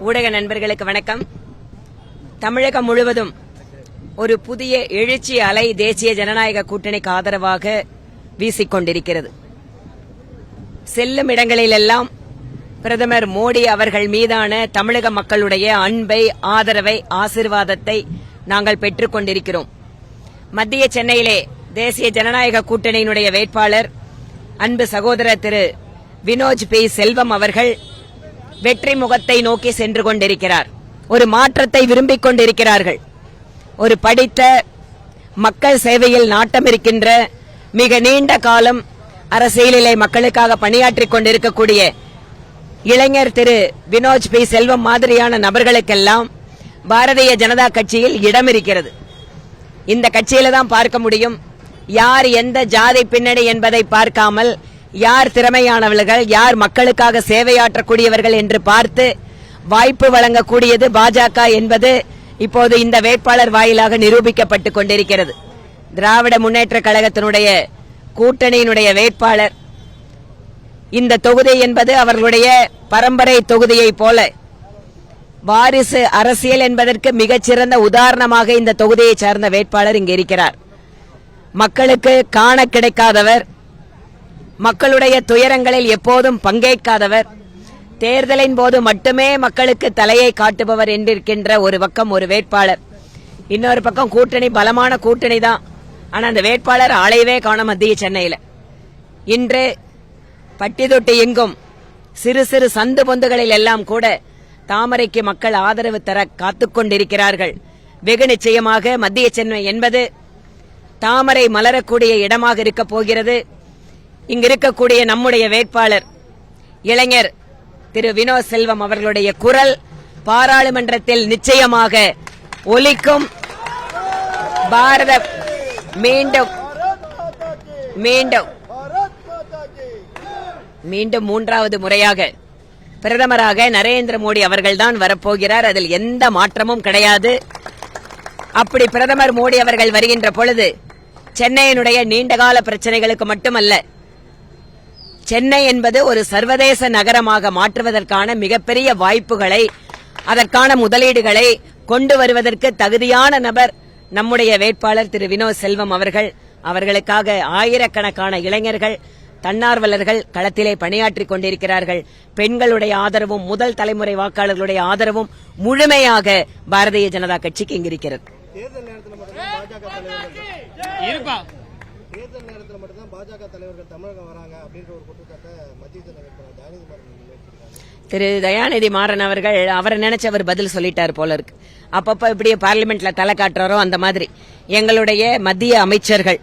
ஊடக நண்பர்களுக்கு வணக்கம். தமிழகம் முழுவதும் ஒரு புதிய எழுச்சி அலை தேசிய ஜனநாயக கூட்டணிக்கு ஆதரவாக வீசிக்கொண்டிருக்கிறது. செல்லும் இடங்களிலெல்லாம் பிரதமர் மோடி அவர்கள் மீதான தமிழக மக்களுடைய அன்பை, ஆதரவை, ஆசீர்வாதத்தை நாங்கள் பெற்றுக் கொண்டிருக்கிறோம். மத்திய சென்னையிலே தேசிய ஜனநாயக கூட்டணியினுடைய வேட்பாளர் அன்பு சகோதரர் திரு வினோஜ் பி செல்வம் அவர்கள் வெற்றி முகத்தை நோக்கி சென்று கொண்டிருக்கிறார். ஒரு மாற்றத்தை விரும்பிக் கொண்டிருக்கிறார்கள். ஒரு படித்த, மக்கள் சேவையில் நாட்டம் இருக்கின்ற, மிக நீண்ட காலம் அரசியலிலே மக்களுக்காக பணியாற்றிக் கொண்டிருக்கக்கூடிய இளைஞர் திரு வினோஜ் பி செல்வம் மாதிரியான நபர்களுக்கெல்லாம் பாரதிய ஜனதா கட்சியில் இடம் இருக்கிறது. இந்த கட்சியில தான் பார்க்க முடியும், யார் எந்த ஜாதி பின்னணி என்பதை பார்க்காமல் யார் திறமையானவர்கள், யார் மக்களுக்காக சேவையாற்றக்கூடியவர்கள் என்று பார்த்து வாய்ப்பு வழங்கக்கூடியது பாஜக என்பது இப்போது இந்த வேட்பாளர் வாயிலாக நிரூபிக்கப்பட்டுக் கொண்டிருக்கிறது. திராவிட முன்னேற்ற கழகத்தினுடைய கூட்டணியினுடைய வேட்பாளர். இந்த தொகுதி என்பது அவர்களுடைய பரம்பரை தொகுதியைப் போல வாரிசு அரசியல் என்பதற்கு மிகச்சிறந்த உதாரணமாக இந்த தொகுதியை சார்ந்த வேட்பாளர் இங்கு இருக்கிறார். மக்களுக்கு காண கிடைக்காதவர், மக்களுடைய துயரங்களில் எப்போதும் பங்கேற்காதவர், தேர்தலின் போது மட்டுமே மக்களுக்கு தலையை காட்டுபவர் என்றிருக்கின்ற ஒரு பக்கம் ஒரு வேட்பாளர். இன்னொரு பக்கம் கூட்டணி, பலமான கூட்டணி தான். ஆனா அந்த வேட்பாளர் ஆளையவே காண மத்திய சென்னையில. இன்று பட்டி தொட்டி எங்கும் சிறு சிறு சந்து பொந்துகளில் எல்லாம் கூட தாமரைக்கு மக்கள் ஆதரவு தர காத்துக் கொண்டிருக்கிறார்கள். வெகு நிச்சயமாக மத்திய சென்னை என்பது தாமரை மலரக்கூடிய இடமாக இருக்க போகிறது. இங்கு இருக்கக்கூடிய நம்முடைய வேட்பாளர் இளைஞர் திரு வினோத் செல்வம் அவர்களுடைய குரல் பாராளுமன்றத்தில் நிச்சயமாக ஒலிக்கும். பாரத மீண்டும் மீண்டும் மீண்டும் மூன்றாவது முறையாக பிரதமராக நரேந்திர மோடி அவர்கள்தான் வரப்போகிறார். அதில் எந்த மாற்றமும் கிடையாது. அப்படி பிரதமர் மோடி அவர்கள் வருகின்ற பொழுது சென்னையினுடைய நீண்டகால பிரச்சனைகளுக்கு மட்டுமல்ல, சென்னை என்பது ஒரு சர்வதேச நகரமாக மாற்றுவதற்கான மிகப்பெரிய வாய்ப்புகளை, அதற்கான முதலீடுகளை கொண்டு வருவதற்கு தகுதியான நபர் நம்முடைய வேட்பாளர் திரு வினோத் செல்வம் அவர்கள். அவர்களுக்காக ஆயிரக்கணக்கான இளைஞர்கள், தன்னார்வலர்கள் களத்திலே பணியாற்றிக் கொண்டிருக்கிறார்கள். பெண்களுடைய ஆதரவும், முதல் தலைமுறை வாக்காளர்களுடைய ஆதரவும் முழுமையாக பாரதிய ஜனதா கட்சிக்கு இங்கு இருக்கிறது. தேர்தல் நேரத்தில் மட்டும்தான் பாஜக தலைவர்கள் தமிழகம் வராங்க அப்படின்ற ஒரு குற்றச்சாட்டை மத்திய திரு தயாநிதி மாறன் அவர்கள் அவரை நினைச்சவர் பதில் சொல்லிட்டார் போல இருக்கு. அப்பப்ப இப்படியே பார்லிமெண்ட்ல தலை காட்டுறாரோ அந்த மாதிரி எங்களுடைய மத்திய அமைச்சர்கள்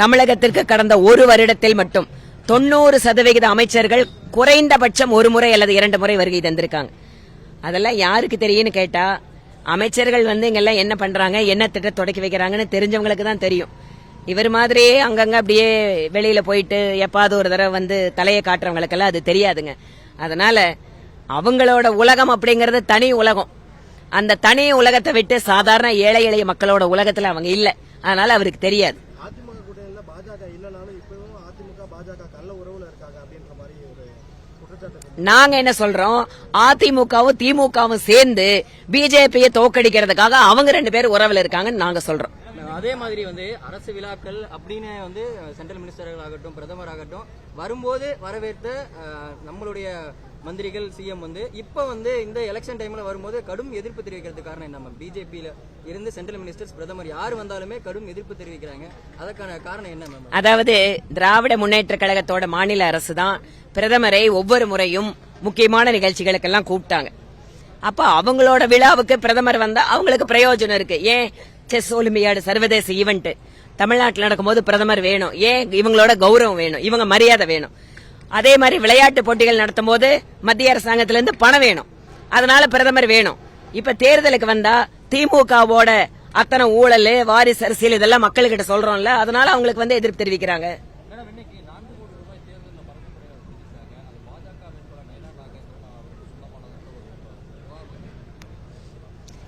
தமிழகத்திற்கு கடந்த ஒரு வருடத்தில் மட்டும் 90% அமைச்சர்கள் குறைந்தபட்சம் ஒரு முறை அல்லது 2 முறை வருகை தந்திருக்காங்க. அதெல்லாம் யாருக்கு தெரியும்னு கேட்டா, அமைச்சர்கள் இங்கெல்லாம் என்ன பண்றாங்க, என்ன திட்டம் தொடக்கி வைக்கிறாங்கன்னு தெரிஞ்சவங்களுக்கு தான் தெரியும். இவர் மாதிரியே அங்கங்க அப்படியே வெளியில போயிட்டு எப்பாவது ஒரு தடவை தலையை காட்டுறவங்களுக்கெல்லாம் அது தெரியாதுங்க. அதனால அவங்களோட உலகம் அப்படிங்கறது தனி உலகம். அந்த தனி உலகத்தை விட்டு சாதாரண ஏழை எளிய மக்களோட உலகத்துல அவங்க இல்ல. அதனால அவருக்கு தெரியாது. நாங்க என்ன சொல்றோம், அதிமுகவும் திமுகவும் சேர்ந்து பிஜேபியை தோக்கடிக்கிறதுக்காக அவங்க 2 பேர் உறவுல இருக்காங்கன்னு நாங்க சொல்றோம். அதே மாதிரி அரசு விழாக்கள் அப்படின்னு சென்ட்ரல் மினிஸ்டர்கள் ஆகட்டும், பிரதமர் ஆகட்டும் வரும்போது வரவேற்ற நம்மளுடைய மந்திரிகள், சிஎம் இப்ப இந்த எலெக்ஷன் டைம்ல வரும்போது கடும் எதிர்ப்பு தெரிவிக்கிறதுக்கு காரணம் என்ன? பிஜேபியில இருந்து சென்ட்ரல் மினிஸ்டர்ஸ், பிரதமர் யாரு வந்தாலுமே கடும் எதிர்ப்பு தெரிவிக்கிறாங்க. அதற்கான காரணம் என்ன? அதாவது திராவிட முன்னேற்ற கழகத்தோட மாநில அரசு தான் பிரதமரை ஒவ்வொரு முறையும் முக்கியமான நிகழ்ச்சிகளுக்கெல்லாம் கூப்பிட்டாங்க. அப்ப அவங்களோட விழாவுக்கு பிரதமர் வந்தா அவங்களுக்கு பிரயோஜனம் இருக்கு. ஏன் செஸ் ஒலிம்பியாடு சர்வதேச ஈவெண்ட் தமிழ்நாட்டில் நடக்கும்போது பிரதமர் வேணும். ஏன் இவங்களோட கௌரவம் வேணும், இவங்க மரியாதை வேணும். அதே மாதிரி விளையாட்டு போட்டிகள் நடத்தும் போது மத்திய அரசாங்கத்திலிருந்து பணம் வேணும். அதனால பிரதமர் வேணும். இப்ப தேர்தலுக்கு வந்தா திமுகவோட அத்தனை ஊழல், வாரிசு அரசியல் இதெல்லாம் மக்கள்கிட்ட சொல்றோம்ல, அதனால அவங்களுக்கு எதிர்ப்பு தெரிவிக்கிறாங்க.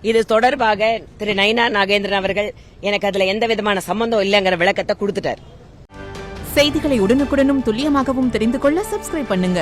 இது தொடர்பாக திரு நயினா நாகேந்திரன் அவர்கள் எனக்கு அதுல எந்த விதமான சம்பந்தம் இல்லைங்கிற விளக்கத்தை கொடுத்துட்டார். செய்திகளை உடனுக்குடனும் துல்லியமாகவும் தெரிந்து கொள்ள சப்ஸ்கிரைப் பண்ணுங்க.